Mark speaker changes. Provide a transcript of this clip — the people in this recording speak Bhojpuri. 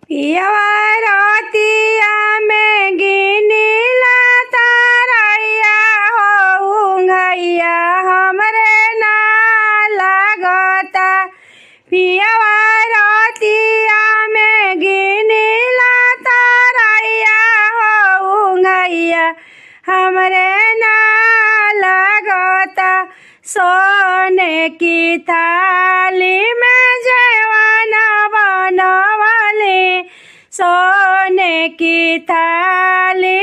Speaker 1: पियवरतिया में गिनीला तारैया हो ऊँघैया हमरे ना लागता। पियवरतिया में गिनीला तारैया हो ऊँघैया हमरे ना लागता। सोने की थाली में जेवन बनवली सोने की थाली